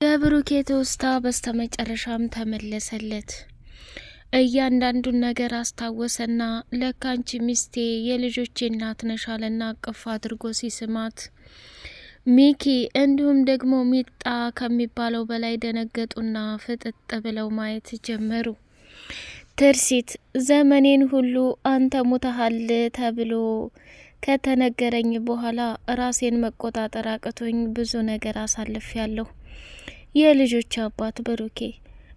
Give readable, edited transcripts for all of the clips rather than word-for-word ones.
የብሩኬ ትውስታ በስተመጨረሻም ተመለሰለት። እያንዳንዱን ነገር አስታወሰና ለካንቺ ሚስቴ የልጆቼ እናት ነሻለና አቅፍ አድርጎ ሲስማት ሚኪ እንዲሁም ደግሞ ሚጣ ከሚባለው በላይ ደነገጡና ፍጥጥ ብለው ማየት ጀመሩ። ትርሲት ዘመኔን ሁሉ አንተ ሙተሃል ተብሎ ከተነገረኝ በኋላ ራሴን መቆጣጠር አቅቶኝ ብዙ ነገር አሳልፍ ያለሁ የልጆች አባት ብሩኬ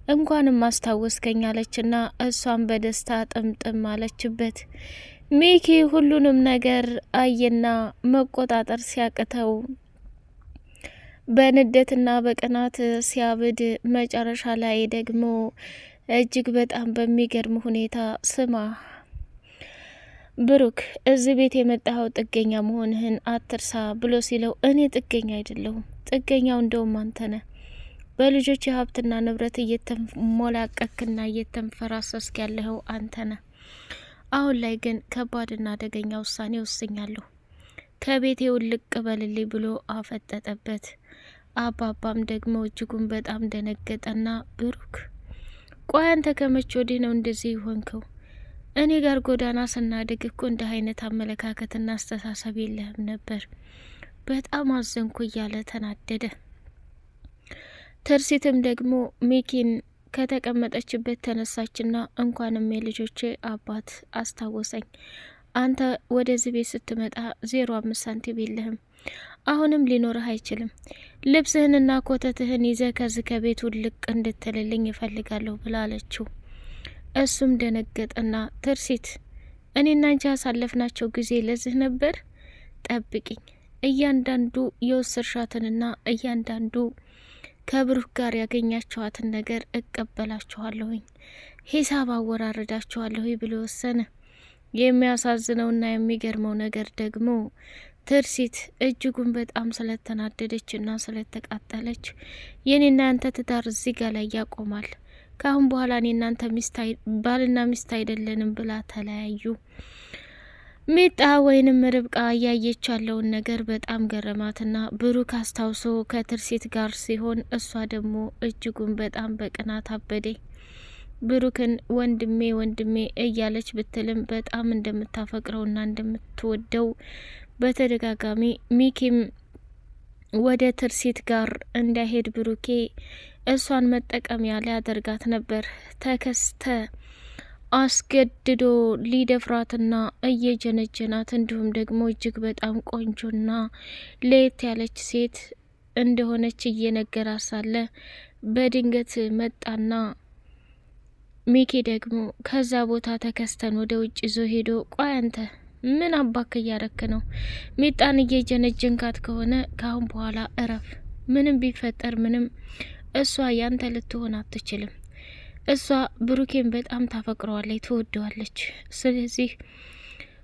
እንኳንም አስታወስከኝ አለችና እሷን በደስታ ጥምጥም አለችበት። ሚኪ ሁሉንም ነገር አየና መቆጣጠር ሲያቅተው በንዴትና በቅናት ሲያብድ መጨረሻ ላይ ደግሞ እጅግ በጣም በሚገርም ሁኔታ ስማ ብሩክ እዚህ ቤት የመጣኸው ጥገኛ መሆንህን አትርሳ ብሎ ሲለው እኔ ጥገኛ አይደለሁም፣ ጥገኛው እንደውም አንተ ነህ። በልጆች የሀብትና ንብረት እየተሞላቀክና እየተንፈራሰስክ ያለኸው አንተ ነህ። አሁን ላይ ግን ከባድና አደገኛ ውሳኔ ወስኛለሁ። ከቤቴ ውልቅ በልልኝ ብሎ አፈጠጠበት። አባባም ደግሞ እጅጉን በጣም ደነገጠና ብሩክ ቆይ አንተ ከመቼ ወዲህ ነው እንደዚህ ይሆንከው? እኔ ጋር ጎዳና ስናድግ እኮ እንደ አይነት አመለካከትና አስተሳሰብ የለህም ነበር። በጣም አዘንኩ እያለ ተናደደ። ትርሲትም ደግሞ ሚኪን ከተቀመጠችበት ተነሳችና እንኳንም የልጆቼ አባት አስታወሰኝ። አንተ ወደዚህ ቤት ስትመጣ 0.5 ሳንቲም የለህም፣ አሁንም ሊኖርህ አይችልም። ልብስህንና ኮተትህን ይዘህ ከዚህ ከቤት ውልቅ እንድትልልኝ ይፈልጋለሁ ብላ አለችው። እሱም ደነገጠና ትርሲት እኔና አንቺ ያሳለፍናቸው ጊዜ ለዚህ ነበር? ጠብቂኝ፣ እያንዳንዱ የወሰድሻትንና እያንዳንዱ ከብሩክ ጋር ያገኛቸዋትን ነገር እቀበላችኋለሁኝ፣ ሂሳብ አወራረዳችኋለሁ ብሎ ወሰነ። የሚያሳዝነውና የሚገርመው ነገር ደግሞ ትርሲት እጅጉን በጣም ስለተናደደችና ስለተቃጠለች የኔና ያንተ ትዳር እዚህ ጋር ላይ ያቆማል፣ ካሁን በኋላ እኔ እናንተ ባልና ሚስት አይደለንም ብላ ተለያዩ። ሚጣ ወይንም ርብቃ እያየች ያለውን ነገር በጣም ገረማትና ብሩክ አስታውሶ ከትርሲት ጋር ሲሆን እሷ ደግሞ እጅጉን በጣም በቅናት አበደ። ብሩክን ወንድሜ ወንድሜ እያለች ብትልም በጣም እንደምታፈቅረውና እንደምትወደው በተደጋጋሚ ሚኪም ወደ ትርሲት ጋር እንዳይሄድ ብሩኬ እሷን መጠቀሚያ ሊያደርጋት ነበር። ተከስተ አስገድዶ ሊደፍራትና እየጀነጀናት እንዲሁም ደግሞ እጅግ በጣም ቆንጆና ለየት ያለች ሴት እንደሆነች እየነገራት ሳለ በድንገት መጣና ሚኪ ደግሞ ከዛ ቦታ ተከስተን ወደ ውጭ ይዞ ሄዶ ቆይ አንተ ምን አባክ እያረክ ነው? ሚጣን እየጀነጀንካት ከሆነ ካሁን በኋላ እረፍ። ምንም ቢፈጠር ምንም እሷ ያንተ ልትሆን አትችልም። እሷ ብሩኬን በጣም ታፈቅረዋለች፣ ትወደዋለች። ስለዚህ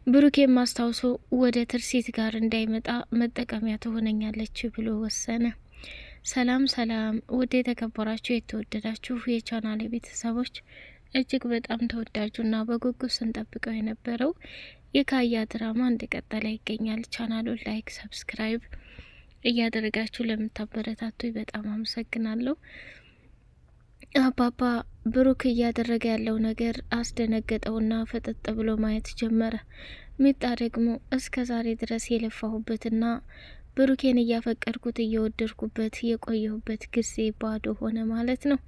ብሩኬን ማስታውሶ ወደ ትርሲት ጋር እንዳይመጣ መጠቀሚያ ትሆነኛለች ብሎ ወሰነ። ሰላም ሰላም፣ ውድ የተከበራችሁ የተወደዳችሁ የቻናሌ ቤተሰቦች እጅግ በጣም ተወዳጁና በጉጉት ስንጠብቀው የነበረው የካያ ድራማ እንደቀጠለ ይገኛል። ቻናሉን ላይክ፣ ሰብስክራይብ እያደረጋችሁ ለምታበረታቱ በጣም አመሰግናለሁ። አባባ ብሩክ እያደረገ ያለው ነገር አስደነገጠውና ፈጠጥ ብሎ ማየት ጀመረ። ሚጣ ደግሞ እስከ ዛሬ ድረስ የለፋሁበትና ብሩኬን እያፈቀድኩት እየወደድኩበት የቆየሁበት ጊዜ ባዶ ሆነ ማለት ነው።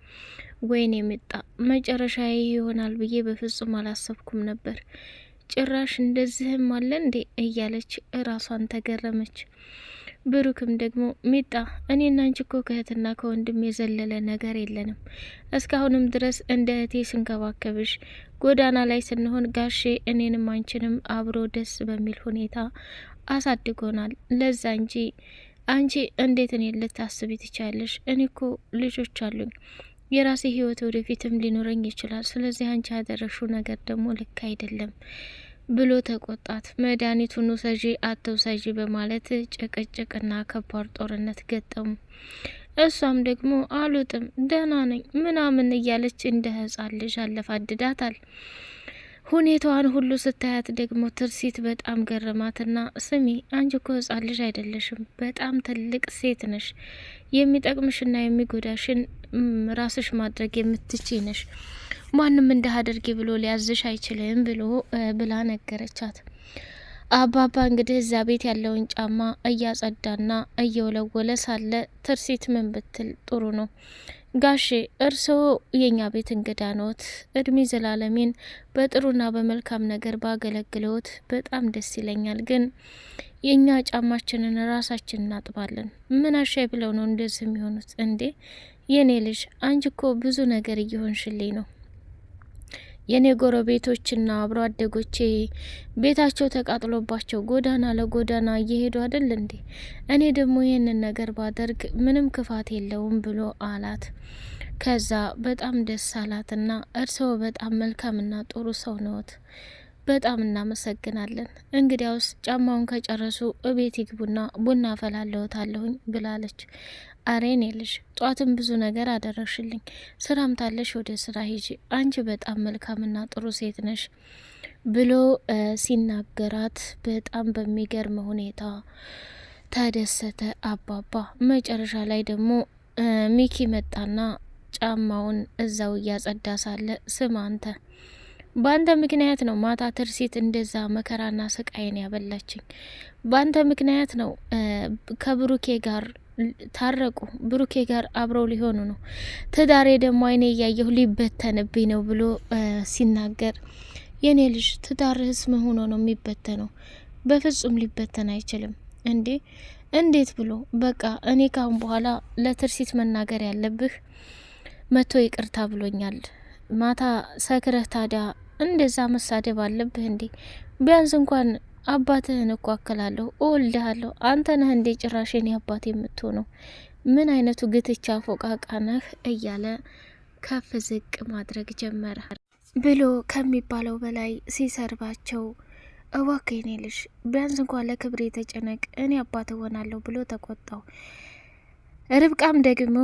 ወይኔ ሚጣ መጨረሻ ይሆናል ብዬ በፍጹም አላሰብኩም ነበር። ጭራሽ እንደዚህም አለ እንዴ እያለች እራሷን ተገረመች። ብሩክም ደግሞ ሚጣ እኔና አንቺ እኮ ከእህትና ከወንድም የዘለለ ነገር የለንም። እስካሁንም ድረስ እንደ እህቴ ስንከባከብሽ፣ ጎዳና ላይ ስንሆን ጋሼ እኔንም አንቺንም አብሮ ደስ በሚል ሁኔታ አሳድጎናል። ለዛ እንጂ አንቺ እንዴት እኔ ልታስቢ ትቻለሽ? እኔ እኮ ልጆች አሉኝ፣ የራሴ ህይወት ወደፊትም ሊኖረኝ ይችላል። ስለዚህ አንቺ ያደረግሽው ነገር ደግሞ ልክ አይደለም ብሎ ተቆጣት። መድኃኒቱን ውሰጂ አትውሰጂ በማለት ጭቅጭቅና ከባድ ጦርነት ገጠሙ። እሷም ደግሞ አሉጥም ደህና ነኝ ምናምን እያለች እንደ ህጻን ልጅ አለፋድዳታል። ሁኔታዋን ሁሉ ስታያት ደግሞ ትርሲት በጣም ገረማትና ስሚ አንቺ እኮ ህጻን ልጅ አይደለሽም፣ በጣም ትልቅ ሴት ነሽ። የሚጠቅምሽና የሚጎዳሽን ራስሽ ማድረግ የምትችይ ነሽ። ማንም እንደ አድርጊ ብሎ ሊያዝሽ አይችልም ብላ ነገረቻት። አባባ እንግዲህ እዛ ቤት ያለውን ጫማ እያጸዳና እየወለወለ ሳለ ትርሲት ምን ብትል ጥሩ ነው፣ ጋሼ እርስዎ የኛ ቤት እንግዳ ነዎት። እድሜ ዘላለሜን በጥሩና በመልካም ነገር ባገለግለዎት በጣም ደስ ይለኛል። ግን የኛ ጫማችንን ራሳችን እናጥባለን። ምን አሻይ ብለው ነው እንደዚህ የሚሆኑት? እንዴ የኔ ልጅ አንቺ እኮ ብዙ ነገር እየሆንሽልኝ ነው። የኔ ጎረቤቶችና አብሮ አደጎቼ ቤታቸው ተቃጥሎባቸው ጎዳና ለጎዳና እየሄዱ አይደል እንዴ? እኔ ደግሞ ይህንን ነገር ባደርግ ምንም ክፋት የለውም ብሎ አላት። ከዛ በጣም ደስ አላትና እርስዎ በጣም መልካምና ጥሩ ሰው ነዎት፣ በጣም እናመሰግናለን። እንግዲያውስ ጫማውን ከጨረሱ እቤት ይግቡና ቡና አፈላለዎታለሁኝ ብላለች። አሬን የልሽ ጧትም ብዙ ነገር አደረግሽልኝ፣ ስራም ታለሽ ወደ ስራ ሂጂ፣ አንቺ በጣም መልካምና ጥሩ ሴት ነሽ ብሎ ሲናገራት በጣም በሚገርም ሁኔታ ተደሰተ አባባ። መጨረሻ ላይ ደግሞ ሚኪ መጣና ጫማውን እዛው እያጸዳ ሳለ ስም አንተ በአንተ ምክንያት ነው ማታ ትርሲት እንደዛ መከራና ስቃይን ያበላችኝ። በአንተ ምክንያት ነው ከብሩኬ ጋር ታረቁ፣ ብሩኬ ጋር አብረው ሊሆኑ ነው። ትዳሬ ደግሞ አይኔ እያየሁ ሊበተንብኝ ነው ብሎ ሲናገር፣ የኔ ልጅ ትዳርህስ ምን ሆኖ ነው የሚበተነው? በፍጹም ሊበተን አይችልም። እንዴ እንዴት ብሎ? በቃ እኔ ካሁን በኋላ ለትርሲት መናገር ያለብህ መቶ ይቅርታ ብሎኛል። ማታ ሰክረህ ታዲያ እንደዛ መሳደብ አለብህ እንዴ? ቢያንስ እንኳን አባትህን እኮ አክላለሁ እወልድሃለሁ። አንተ ነህ እንዴ ጭራሽ የኔ አባት የምትሆነው? ምን አይነቱ ግትቻ ፎቃቃ ነህ? እያለ ከፍ ዝቅ ማድረግ ጀመረ። ብሎ ከሚባለው በላይ ሲሰርባቸው፣ እባክህ የኔ ልጅ ቢያንስ እንኳን ለክብሬ ተጨነቅ፣ እኔ አባት እሆናለሁ ብሎ ተቆጣው። ርብቃም ደግሞ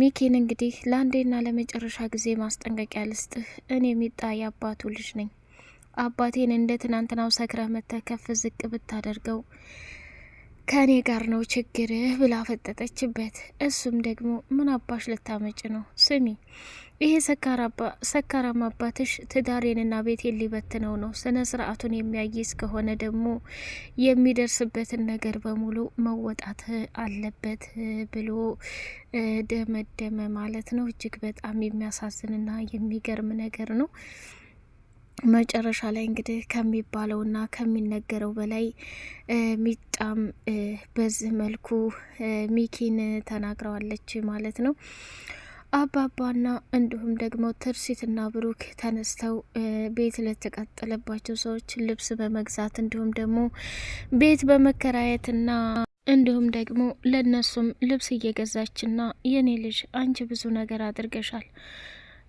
ሚኪን እንግዲህ ለአንዴና ለመጨረሻ ጊዜ ማስጠንቀቂያ ልስጥህ፣ እኔ ሚጣ የአባቱ ልጅ ነኝ። አባቴን እንደ ትናንትናው ሰክረህ መተህ ከፍ ዝቅ ብታደርገው ከእኔ ጋር ነው ችግርህ ብላ ፈጠጠችበት። እሱም ደግሞ ምን አባሽ ልታመጭ ነው? ስሚ ይሄ ሰካራም አባትሽ ትዳሬንና ቤቴን ሊበትነው ነው። ስነ ስርዓቱን የሚያይዝ ከሆነ ደግሞ የሚደርስበትን ነገር በሙሉ መወጣት አለበት ብሎ ደመደመ ማለት ነው። እጅግ በጣም የሚያሳዝንና የሚገርም ነገር ነው። መጨረሻ ላይ እንግዲህ ከሚባለውና ከሚነገረው በላይ ሚጣም በዚህ መልኩ ሚኪን ተናግረዋለች ማለት ነው። አባባና እንዲሁም ደግሞ ትርሲትና ብሩክ ተነስተው ቤት ለተቃጠለባቸው ሰዎች ልብስ በመግዛት እንዲሁም ደግሞ ቤት በመከራየትና እንዲሁም ደግሞ ለነሱም ልብስ እየገዛችና የኔ ልጅ አንቺ ብዙ ነገር አድርገሻል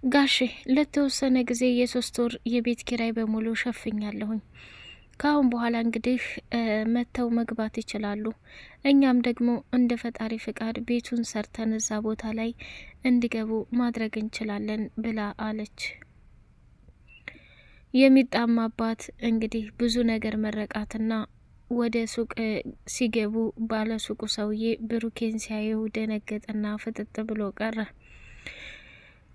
ጋሼ፣ ለተወሰነ ጊዜ የ3 ወር የቤት ኪራይ በሙሉ ሸፍኛለሁኝ። ከአሁን በኋላ እንግዲህ መተው መግባት ይችላሉ። እኛም ደግሞ እንደ ፈጣሪ ፍቃድ ቤቱን ሰርተን እዛ ቦታ ላይ እንዲገቡ ማድረግ እንችላለን ብላ አለች። የሚጣም አባት እንግዲህ ብዙ ነገር መረቃትና ወደ ሱቅ ሲገቡ ባለ ሱቁ ሰውዬ ብሩኬን ሲያየው ደነገጠና ፍጥጥ ብሎ ቀረ።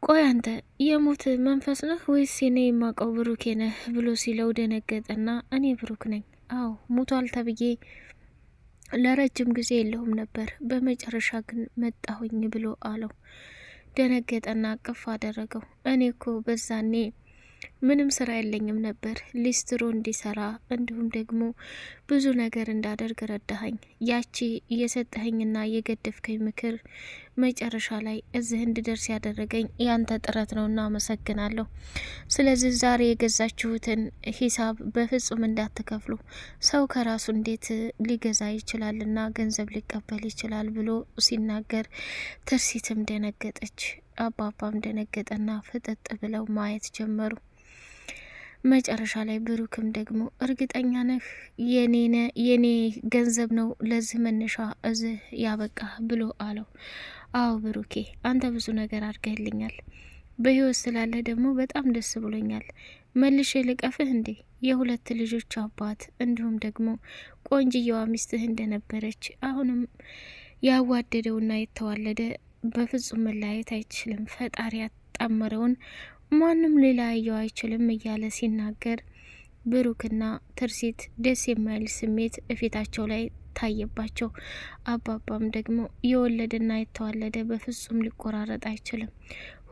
ቆይ አንተ የሞት መንፈስ ነህ ወይስ እኔ የማውቀው ብሩኬ ነህ ብሎ ሲለው ደነገጠና እኔ ብሩክ ነኝ፣ አዎ ሞቷል ተብዬ ለረጅም ጊዜ የለውም ነበር፣ በመጨረሻ ግን መጣሁኝ ብሎ አለው። ደነገጠና አቅፍ አደረገው። እኔ እኮ በዛኔ ምንም ስራ የለኝም ነበር፣ ሊስትሮ እንዲሰራ እንዲሁም ደግሞ ብዙ ነገር እንዳደርግ ረዳኸኝ። ያቺ የሰጠኸኝና የገደፍከኝ ምክር መጨረሻ ላይ እዚህ እንድደርስ ያደረገኝ ያንተ ጥረት ነውና አመሰግናለሁ። ስለዚህ ዛሬ የገዛችሁትን ሂሳብ በፍጹም እንዳትከፍሉ፣ ሰው ከራሱ እንዴት ሊገዛ ይችላልና ገንዘብ ሊቀበል ይችላል ብሎ ሲናገር ትርሲትም ደነገጠች። አባባም ደነገጠና ፍጥጥ ብለው ማየት ጀመሩ። መጨረሻ ላይ ብሩክም ደግሞ እርግጠኛ ነህ የኔ ገንዘብ ነው ለዚህ መነሻ እዚህ ያበቃ ብሎ አለው። አዎ ብሩኬ አንተ ብዙ ነገር አድርገህልኛል፣ በህይወት ስላለ ደግሞ በጣም ደስ ብሎኛል። መልሼ ልቀፍህ እንዴ? የሁለት ልጆች አባት እንዲሁም ደግሞ ቆንጅየዋ ሚስትህ እንደነበረች አሁንም ያዋደደውና የተዋለደ በፍጹም መለያየት አይችልም። ፈጣሪ ያጣመረውን ማንም ሌላ ያየው አይችልም እያለ ሲናገር ብሩክና ትርሲት ደስ የማይል ስሜት እፊታቸው ላይ ታየባቸው። አባባም ደግሞ የወለደና የተዋለደ በፍጹም ሊቆራረጥ አይችልም፣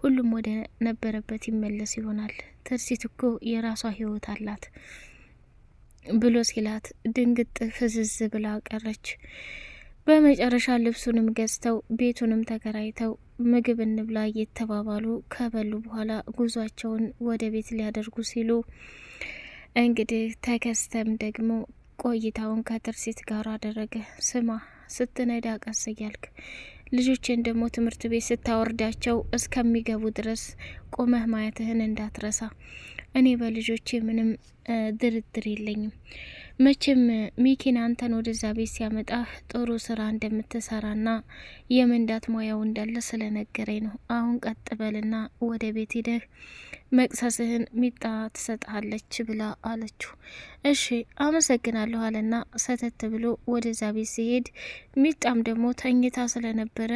ሁሉም ወደ ነበረበት ይመለስ ይሆናል። ትርሲት እኮ የራሷ ህይወት አላት ብሎ ሲላት ድንግጥ ፍዝዝ ብላ ቀረች። በመጨረሻ ልብሱንም ገዝተው ቤቱንም ተከራይተው ምግብ እንብላ እየተባባሉ ከበሉ በኋላ ጉዟቸውን ወደ ቤት ሊያደርጉ ሲሉ እንግዲህ ተከስተም ደግሞ ቆይታውን ከትርሲት ጋር አደረገ። ስማ ስትነዳ ቀስ እያልክ ልጆችን ደግሞ ትምህርት ቤት ስታወርዳቸው እስከሚገቡ ድረስ ቆመህ ማየትህን እንዳትረሳ። እኔ በልጆቼ ምንም ድርድር የለኝም። መቼም ሚኪን አንተን ወደዛ ቤት ሲያመጣ ጥሩ ስራ እንደምትሰራና የመንዳት ሙያው እንዳለ ስለነገረኝ ነው። አሁን ቀጥ በልና ወደ ቤት ሂደህ መቅሰስህን ሚጣ ትሰጥሃለች ብላ አለችው። እሺ አመሰግናለሁ አለና ሰተት ብሎ ወደዛ ቤት ሲሄድ ሚጣም ደግሞ ተኝታ ስለነበረ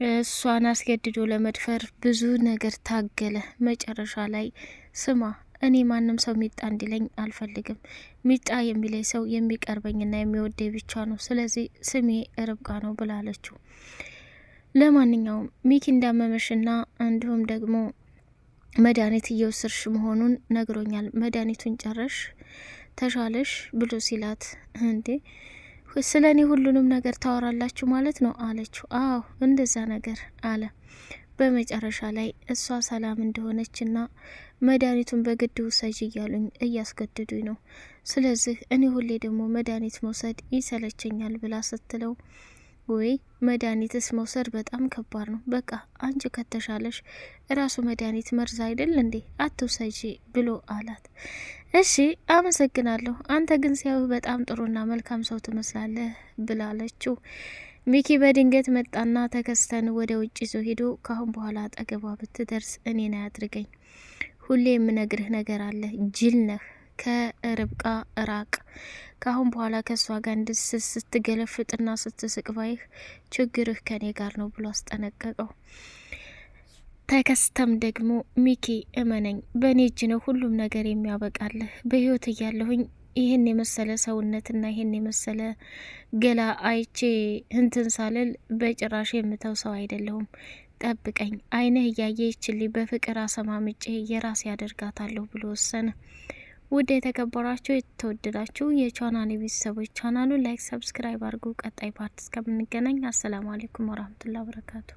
እሷን አስገድዶ ለመድፈር ብዙ ነገር ታገለ። መጨረሻ ላይ ስማ እኔ ማንም ሰው ሚጣ እንዲለኝ አልፈልግም። ሚጣ የሚለኝ ሰው የሚቀርበኝና የሚወደኝ ብቻ ነው። ስለዚህ ስሜ ርብቃ ነው ብላለችው። ለማንኛውም ሚኪ እንዳመመሽና እንዲሁም ደግሞ መድኃኒት እየወሰድሽ መሆኑን ነግሮኛል። መድኃኒቱን ጨረሽ ተሻለሽ ብሎ ሲላት እንዴ ስለ እኔ ሁሉንም ነገር ታወራላችሁ ማለት ነው አለችው። አዎ እንደዛ ነገር አለ። በመጨረሻ ላይ እሷ ሰላም እንደሆነችና መድኃኒቱን በግድ ውሰጅ እያሉኝ እያስገድዱኝ ነው። ስለዚህ እኔ ሁሌ ደግሞ መድኃኒት መውሰድ ይሰለቸኛል ብላ ስትለው ወይ መድኃኒትስ መውሰድ በጣም ከባድ ነው። በቃ አንቺ ከተሻለሽ ራሱ መድኃኒት መርዝ አይደል እንዴ አትውሰጂ ብሎ አላት። እሺ አመሰግናለሁ፣ አንተ ግን ሲያዩ በጣም ጥሩና መልካም ሰው ትመስላለህ ብላለችው። ሚኪ በድንገት መጣና ተከስተን ወደ ውጭ ይዞ ሄዶ ካሁን በኋላ አጠገቧ ብትደርስ እኔን አያድርገኝ። ሁሌ የምነግርህ ነገር አለ፣ ጅል ነህ። ከርብቃ ራቅ። ካሁን በኋላ ከሷ ጋር እንድስስ ስትገለፍጥና ስትስቅ ባይህ ችግርህ ከኔ ጋር ነው ብሎ አስጠነቀቀው። ተከስተም ደግሞ ሚኪ እመነኝ፣ በእኔ እጅ ነው ሁሉም ነገር የሚያበቃልህ። በህይወት እያለሁኝ ይህን የመሰለ ሰውነትና ይህን የመሰለ ገላ አይቼ እንትን ሳልል በጭራሽ የምተው ሰው አይደለሁም። ጠብቀኝ፣ አይንህ እያየ ይችልኝ በፍቅር አሰማምጬ የራሴ ያደርጋታለሁ ብሎ ወሰነ። ውድ የተከበራችሁ የተወደዳችሁ የቻናል ቤተሰቦች ቻናሉን ላይክ፣ ሰብስክራይብ አድርጉ። ቀጣይ ፓርት እስከምንገናኝ አሰላሙ አለይኩም ወራህመቱላሂ ወበረካቱ።